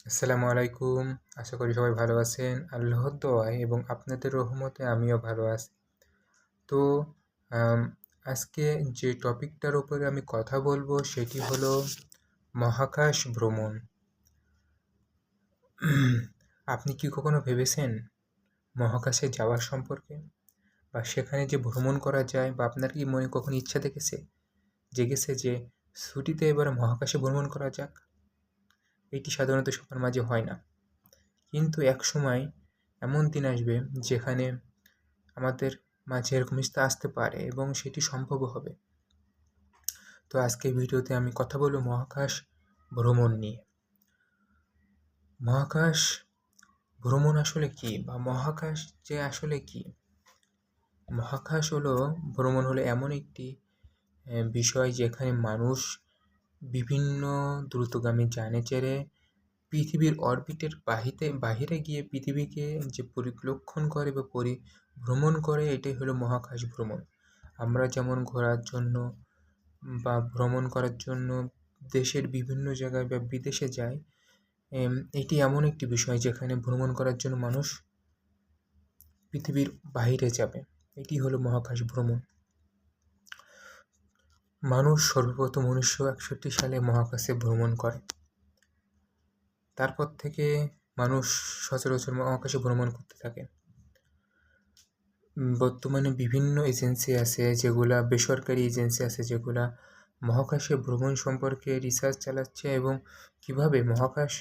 আসসালামু আলাইকুম। আশা করি সবাই ভালো আছেন। আল্লাহর দোয়ায় এবং আপনাদের রহমতে আমিও ভালো আছি। তো আম আজকে যে টপিকটার উপরে আমি কথা বলবো সেটি হলো মহাকাশ ভ্রমণ। আপনি কি কখনো ভেবেছেন মহাকাশে যাওয়ার সম্পর্কে? বা সেখানে যে ভ্রমণ করা যায় বা আপনার কি মনে কখনো ইচ্ছা জেগেছে যে ছুটিতে এবার মহাকাশে ভ্রমণ করা যাক? এটি সাধারণত সবার মাঝে হয় না। কিন্তু একসময় এমন দিন আসবে যেখানে আমাদের মাঝে এরকম ইচ্ছা আসতে পারে এবং সেটি সম্ভবও হবে। তো আজকের ভিডিওতে আমি কথা বলবো মহাকাশ ভ্রমণ নিয়ে। মহাকাশ ভ্রমণ আসলে কি? বা মহাকাশ যে আসলে কি? মহাকাশ ভ্রমণ হলো এমন একটি বিষয় যেখানে মানুষ বিভিন্ন দ্রুতগামী যানে চেড়ে পৃথিবীর অরবিটের বাহিরে গিয়ে পৃথিবীকে যে পরিলক্ষণ করে বা ভ্রমণ করে এটাই হলো মহাকাশ ভ্রমণ। আমরা যেমন ঘোরার জন্য বা ভ্রমণ করার জন্য দেশের বিভিন্ন জায়গায় বা বিদেশে যাই, এটি এমন একটি বিষয় যেখানে ভ্রমণ করার জন্য মানুষ পৃথিবীর বাহিরে যাবে। এটি হলো মহাকাশ ভ্রমণ। মানুষ সর্বপ্রথম 1961 সালে মহাকাশে ভ্রমণ করে। তারপর থেকে মানুষ সচরাচর মহাকাশে ভ্রমণ করতে থাকে। বর্তমানে বিভিন্ন এজেন্সি আছে যেগুলা বেসরকারি এজেন্সি আছে যেগুলা মহাকাশে ভ্রমণ সম্পর্কে রিসার্চ চালাচ্ছে এবং কীভাবে মহাকাশ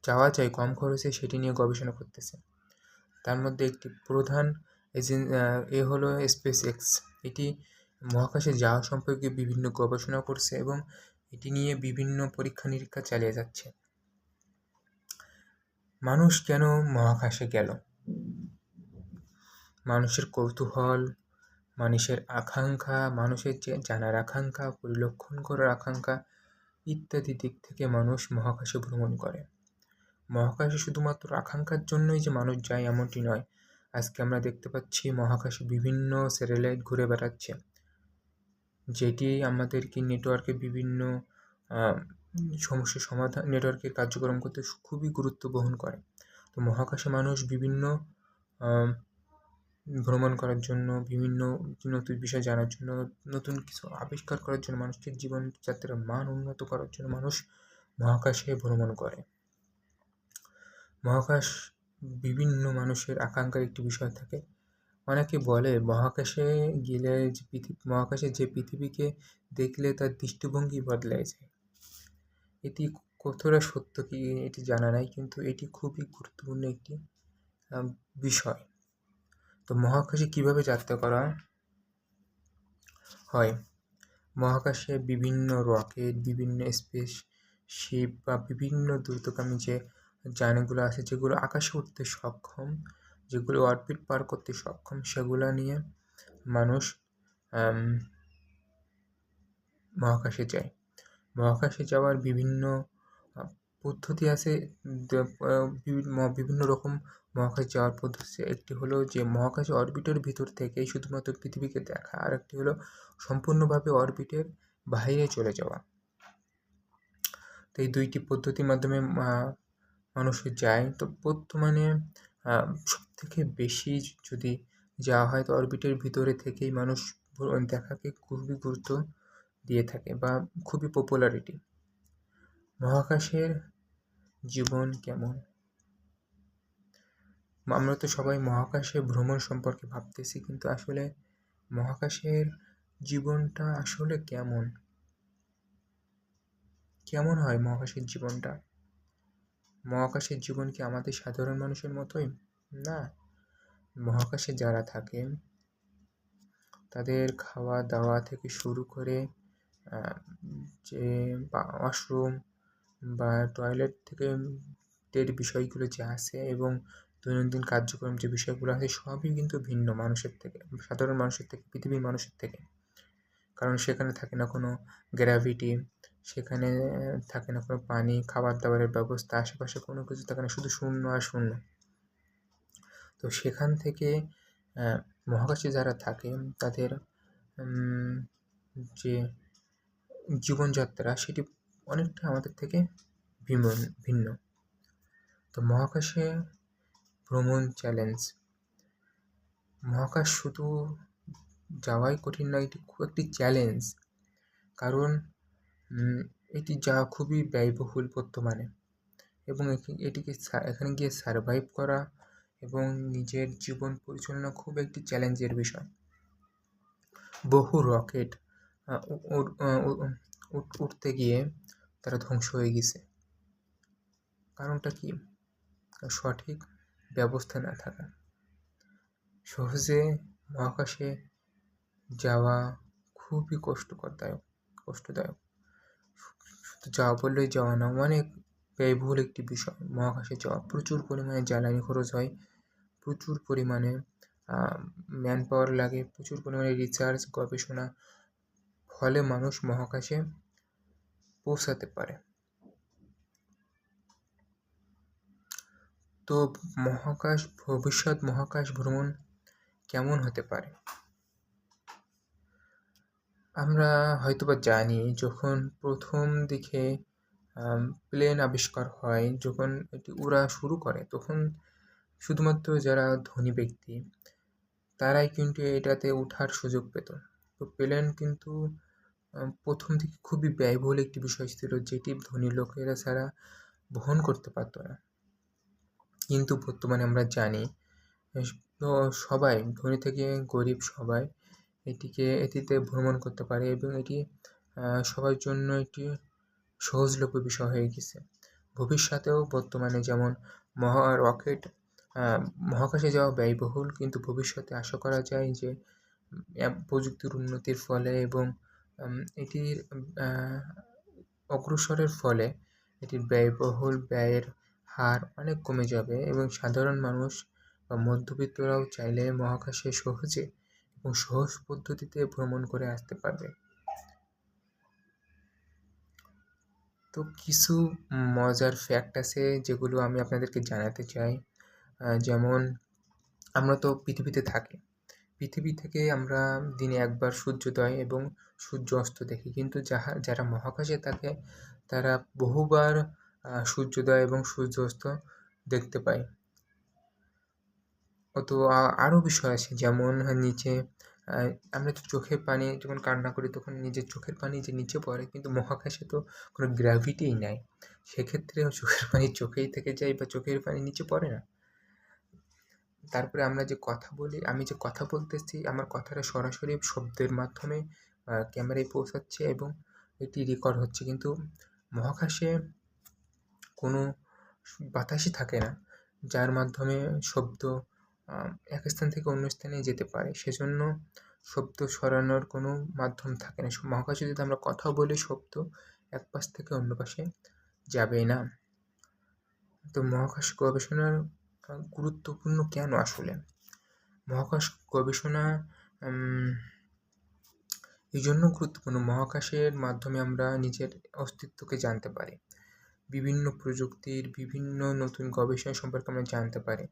যাওয়া যায় কম খরচে সেটি নিয়ে গবেষণা করতেছে। তার মধ্যে একটি প্রধান হলো স্পেস এক্স। এটি মহাকাশে যাওয়া সম্পর্কে বিভিন্ন গবেষণা করছে এবং এটি নিয়ে বিভিন্ন পরীক্ষা নিরীক্ষা চালিয়ে যাচ্ছে। মানুষ কেন মহাকাশে গেল? মানুষের কৌতূহল, মানুষের আকাঙ্ক্ষা, মানুষের যে জানার আকাঙ্ক্ষা, পরিলক্ষণ করার আকাঙ্ক্ষা ইত্যাদি দিক থেকে মানুষ মহাকাশে ভ্রমণ করে। মহাকাশে শুধুমাত্র আকাঙ্ক্ষার জন্যই যে মানুষ যায় এমনটি নয়। আজকে আমরা দেখতে পাচ্ছি মহাকাশে বিভিন্ন স্যাটেলাইট ঘুরে বেড়াচ্ছে, যেটি আমাদেরকে নেটওয়ার্কের বিভিন্ন সমস্যার সমাধান নেটওয়ার্কের কার্যক্রম করতে খুবই গুরুত্ব বহন করে। তো মহাকাশে মানুষ বিভিন্ন ভ্রমণ করার জন্য, বিভিন্ন নতুন বিষয় জানার জন্য, নতুন কিছু আবিষ্কার করার জন্য, মানুষের জীবনযাত্রার মান উন্নত করার জন্য মানুষ মহাকাশে ভ্রমণ করে। মহাকাশ বিভিন্ন মানুষের আকাঙ্ক্ষার একটি বিষয় থাকে। অনেকে বলে মহাকাশে গেলে মহাকাশে যে পৃথিবীকে দেখলে তার দৃষ্টিভঙ্গি বদলায় যায়। এটি কতটা সত্য কি এটি জানা নাই, কিন্তু এটি খুবই গুরুত্বপূর্ণ একটি বিষয়। তো মহাকাশে কীভাবে যাত্রা করা হয়? মহাকাশে বিভিন্ন রকেট, বিভিন্ন স্পেসশিপ বা বিভিন্ন দ্রুতগামী যে যানগুলো আছে যেগুলো আকাশে উঠতে সক্ষম, যেগুলো অরবিট পার করতে সক্ষম, সেগুলো নিয়ে মানুষ মহাকাশে যায়। মহাকাশে যাওয়ার বিভিন্ন পদ্ধতি আছে। বিভিন্ন রকম মহাকাশ যাওয়ার পদ্ধতি। একটি হলো যে মহাকাশে অরবিটের ভিতর থেকেই শুধুমাত্র পৃথিবীকে দেখা, আর একটি হলো সম্পূর্ণভাবে অরবিটের বাইরে চলে যাওয়া। তো এই দুইটি পদ্ধতির মাধ্যমে মানুষ যায়। তো বর্তমানে সবথেকে বেশি যদি যাওয়া হয় তো অরবিটের ভিতরে থেকেই মানুষ দেখাকে খুবই গুরুত্ব দিয়ে থাকে বা খুবই পপুলারিটি। মহাকাশের জীবন কেমন? আমরা তো সবাই মহাকাশে ভ্রমণ সম্পর্কে ভাবতেছি, কিন্তু আসলে মহাকাশের জীবনটা আসলে কেমন? কেমন হয় মহাকাশের জীবনটা? মহাকাশের জীবন কি আমাদের সাধারণ মানুষের মতোই? না। মহাকাশে যারা থাকে তাদের খাওয়া দাওয়া থেকে শুরু করে যে ওয়াশরুম বা টয়লেট থেকে বিষয়গুলো যে আছে এবং দৈনন্দিন কার্যক্রম যে বিষয়গুলো আছে সবই কিন্তু ভিন্ন মানুষের থেকে, সাধারণ মানুষের থেকে, পৃথিবীর মানুষের থেকে। কারণ সেখানে থাকে না কোনো গ্র্যাভিটি, সেখানে থাকে না কোনো পানি, খাবার দাবারের ব্যবস্থা, আশেপাশে কোনো কিছু থাকে না, শুধু শূন্য আর শূন্য। তো সেখান থেকে মহাকাশে যারা থাকে তাদের যে জীবনযাত্রা সেটি অনেকটা আমাদের থেকে ভিন্ন। তো মহাকাশে ভ্রমণ চ্যালেঞ্জ। মহাকাশ শুধু যাওয়াই কঠিন নয়, এটি খুব একটি চ্যালেঞ্জ। কারণ এটি যাওয়া খুবই ব্যয়বহুল বর্তমানে, এবং এখানে গিয়ে সারভাইভ করা এবং নিজের জীবন পরিচালনা খুব একটি চ্যালেঞ্জের বিষয়। বহু রকেট উঠতে গিয়ে তারা ধ্বংস হয়ে গেছে। কারণটা কি? সঠিক ব্যবস্থা না থাকা। সহজে মহাকাশে যাওয়া খুবই কষ্টদায়ক। শুধু যাওয়া বললেই যাওয়া না, অনেক ব্যয়বহুল একটি বিষয় মহাকাশে যাওয়া। প্রচুর পরিমাণে জ্বালানি খরচ হয়, প্রচুর পরিমাণে ম্যান পাওয়ার লাগে, প্রচুর পরিমাণে রিসার্চ গবেষণা, ফলে মানুষ মহাকাশে পৌঁছাতে পারে। তো ভবিষ্যৎ মহাকাশ ভ্রমণ কেমন হতে পারে? আমরা হয়তোবা জানি, যখন প্রথম দিকে প্লেন আবিষ্কার হয়, যখন এটি উড়া শুরু করে, তখন শুধুমাত্র যারা ধনী ব্যক্তি তারাই কিন্তু এটাতে ওঠার সুযোগ পেত। তো প্লেন কিন্তু প্রথম দিকে খুবই ব্যয়বহুল একটি বিষয় ছিল, যেটি ধনী লোকেরা ছাড়া বহন করতে পারত না। কিন্তু বর্তমানে আমরা জানি তো সবাই, ধনী থেকে গরিব সবাই এটিতে ভ্রমণ করতে পারে, এবং এটি সবার জন্য একটি সহজলভ্য বিষয় হয়ে গেছে। ভবিষ্যতেও বর্তমানে যেমন রকেট মহাকাশে যাওয়া ব্যয়বহুল, কিন্তু ভবিষ্যতে আশা করা যায় যে প্রযুক্তির উন্নতির ফলে এবং এটির অগ্রসরের ফলে এটির ব্যয়ের হার অনেক কমে যাবে, এবং সাধারণ মানুষ বা মধ্যবিত্তরাও চাইলে মহাকাশে সহজে এবং সহজ পদ্ধতিতে ভ্রমণ করে আসতে পারবে। তো কিছু মজার ফ্যাক্ট আছে যেগুলো আমি আপনাদেরকে জানাতে চাই। যেমন, আমরা তো পৃথিবীতে থাকি, পৃথিবী থেকে আমরা দিনে একবার সূর্যোদয় এবং সূর্য অস্ত দেখি, কিন্তু যারা মহাকাশে থাকে তারা বহুবার সূর্যোদয় এবং সূর্য অস্ত দেখতে পায়। তো আরও বিষয় আছে, যেমন নিচে আমরা তো চোখের পানি যখন কান্না করি তখন নিজের চোখের পানি যে নিচে পড়ে, কিন্তু মহাকাশে তো কোনো গ্র্যাভিটিই নাই, সেক্ষেত্রে চোখের পানি চোখেই থেকে যায় বা চোখের পানি নিচে পড়ে না। তারপরে আমরা যে কথা বলি, আমি যে কথা বলতেছি, আমার কথাটা সরাসরি শব্দের মাধ্যমে ক্যামেরায় পৌঁছাচ্ছে এবং এটি রেকর্ড হচ্ছে, কিন্তু মহাকাশে কোনো বাতাসই থাকে না যার মাধ্যমে শব্দ এক স্থান থেকে অন্য স্থানে যেতে পারে। সেজন্য শব্দ সরানোর কোনো মাধ্যম থাকে না। মহাকাশে যদি আমরা কথা বলি, শব্দ এক পাশ থেকে অন্য পাশে যাবে না। তো মহাকাশ গবেষণার গুরুত্বপূর্ণ কেন আসলে? মহাকাশ গবেষণা এই জন্য গুরুত্বপূর্ণ, মহাকাশের মাধ্যমে আমরা নিজের অস্তিত্বকে জানতে পারি, বিভিন্ন প্রযুক্তির বিভিন্ন নতুন গবেষণা সম্পর্কে আমরা জানতে পারি।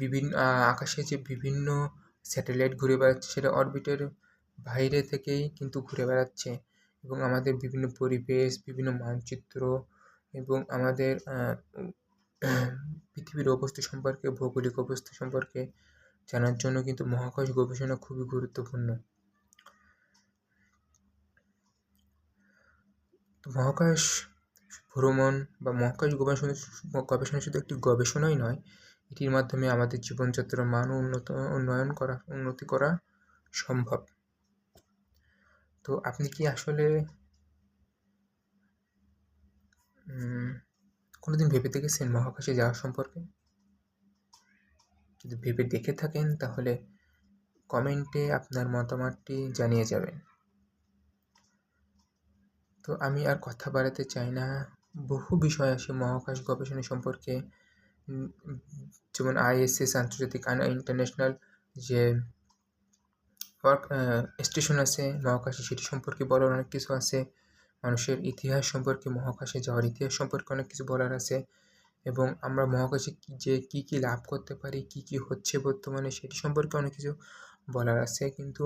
বিভিন্ন আকাশে যে বিভিন্ন স্যাটেলাইট ঘুরে বেড়াচ্ছে, সেটা অরবিটের বাইরে থেকেই কিন্তু ঘুরে বেড়াচ্ছে, এবং আমাদের বিভিন্ন পরিবেশ, বিভিন্ন মানচিত্র এবং আমাদের পৃথিবীর অবস্থা সম্পর্কে, ভৌগোলিক অবস্থা সম্পর্কে জানার জন্য কিন্তু মহাকাশ গবেষণা খুবই গুরুত্বপূর্ণ। তো মহাকাশ ভ্রমণ বা মহাকাশ গবেষণা শুধু একটি গবেষণাই নয়, এটির মাধ্যমে আমাদের জীবনযাত্রার মান উন্নতি করা সম্ভব। তো আপনি কি আসলে কোনোদিন ভেবে দেখেছেন মহাকাশে যাওয়া সম্পর্কে? যদি ভেবে দেখে থাকেন তাহলে কমেন্টে আপনার মতামতটি জানিয়ে যাবেন। তো আমি আর কথা বাড়াতে চাই না, বহু বিষয় আছে মহাকাশ গবেষণা সম্পর্কে, যেমন ISS আন্তর্জাতিক ইন্টারন্যাশনাল যে স্টেশন আছে মহাকাশে, সেটি সম্পর্কে বলার অনেক কিছু আছে। মানুষের ইতিহাস সম্পর্কে, মহাকাশে যাওয়ার ইতিহাস সম্পর্কে অনেক কিছু বলার আছে, এবং আমরা মহাকাশে কী কী লাভ করতে পারি, কী কী হচ্ছে বর্তমানে, সেটি সম্পর্কে অনেক কিছু বলার আছে, কিন্তু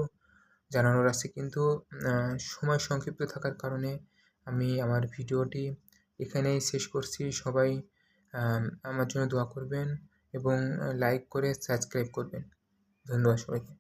জানানোর আছে। কিন্তু সময় সংক্ষিপ্ত থাকার কারণে আমি আমার ভিডিওটি এখানেই শেষ করছি। সবাই আমার জন্য দোয়া করবেন এবং লাইক করে সাবস্ক্রাইব করবেন। ধন্যবাদ সবাইকে।